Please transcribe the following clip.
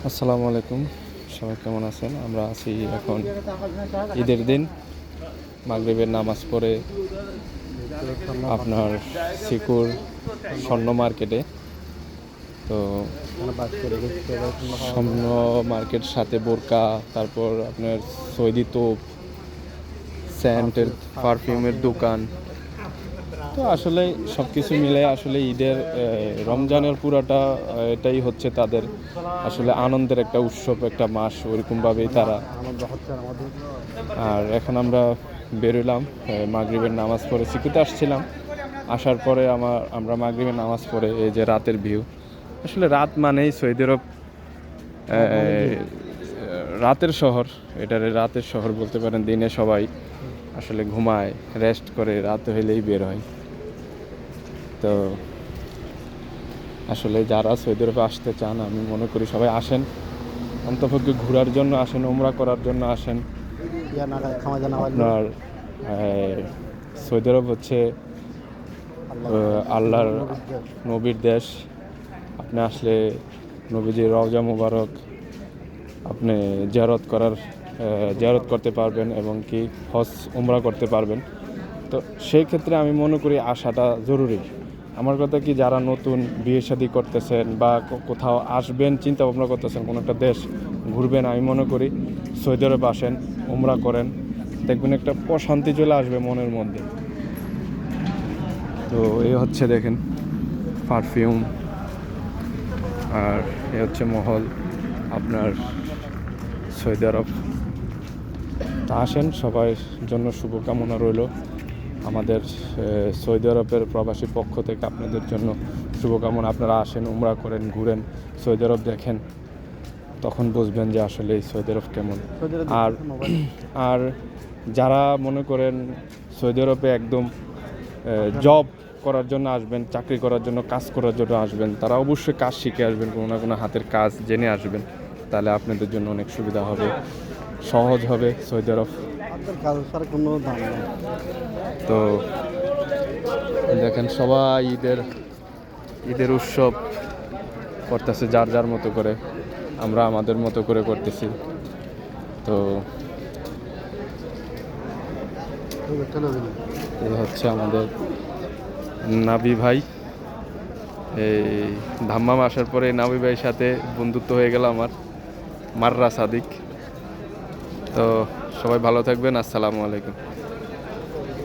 আসসালামু আলাইকুম, সবাই কেমন আছেন? আমরা আছি এখন ঈদের দিন, মাগরিবের নামাজ পড়ে আপনার সিকুর স্বর্ণ মার্কেটে। তো স্বর্ণ মার্কেট সাথে বোরকা, তারপর আপনার সৌদি তোপ, সেন্টের পারফিউমের দোকান। তো আসলে সব কিছু মিলে আসলে ঈদের রমজানের পুরাটা এটাই হচ্ছে তাদের আসলে আনন্দের একটা উৎসব, একটা মাস, ওইরকমভাবেই তারা। আর এখন আমরা বেরোলাম মাগরিবের নামাজ পড়ে সিকুতে আসছিলাম। আসার পরে আমরা মাগরিবের নামাজ পড়ে এই যে রাতের ভিউ। আসলে রাত মানেই সৌদি আরব রাতের শহর। এটারে রাতের শহর বলতে পারেন। দিনে সবাই আসলে ঘুমায়, রেস্ট করে, রাত হইলেই বের হয়। তো আসলে যারা সৌদি আরবে আসতে চান, আমি মনে করি সবাই আসেন, অন্তপক্ষে ঘোরার জন্য আসেন, উমরা করার জন্য আসেন। আপনার সৌদি আরব হচ্ছে আল্লাহর নবীর দেশ। আপনি আসলে নবীজির রওজা মুবারক আপনি জিয়ারত করতে পারবেন এবং কি হজ উমরা করতে পারবেন। তো সেই ক্ষেত্রে আমি মনে করি আসাটা জরুরি। আমার কথা কি, যারা নতুন বিয়ে শাদী করতেছেন বা কোথাও আসবেন চিন্তা ভাবনা করতেছেন, কোনো একটা দেশ ঘুরবেন, আমি মনে করি সৌদি আরব আসেন, উমরা করেন, দেখবেন একটা প্রশান্তি চলে আসবে মনের মধ্যে। তো এই হচ্ছে দেখেন পারফিউম, আর এ হচ্ছে মহল আপনার সৌদি আরব। তা আসেন, সবার জন্য শুভকামনা রইল। আমাদের সৌদি আরবের প্রবাসী পক্ষ থেকে আপনাদের জন্য শুভকামনা। আপনারা আসেন, উমরা করেন, ঘুরেন, সৌদি আরব দেখেন, তখন বুঝবেন যে আসলে এই সৌদি আরব কেমন। আর যারা মনে করেন সৌদি আরবে একদম জব করার জন্য আসবেন, চাকরি করার জন্য, কাজ করার জন্য আসবেন, তারা অবশ্যই কাজ শিখে আসবেন, কোনো না কোনো হাতের কাজ জেনে আসবেন। তাহলে আপনাদের জন্য অনেক সুবিধা হবে, সহজ হবে সৌদি আরব। তো দেখেন সবাই ঈদের উৎসব করতেছে যার যার মতো করে, আমরা আমাদের মতো করে করতেছি। তো এই হচ্ছে আমাদের নাবি ভাই। এই ধাম্মাম আসার পরে নাবি ভাইয়ের সাথে বন্ধুত্ব হয়ে গেল আমার, মাররা সাদিক। তো সবাই ভালো থাকবেন, আসসালামু আলাইকুম।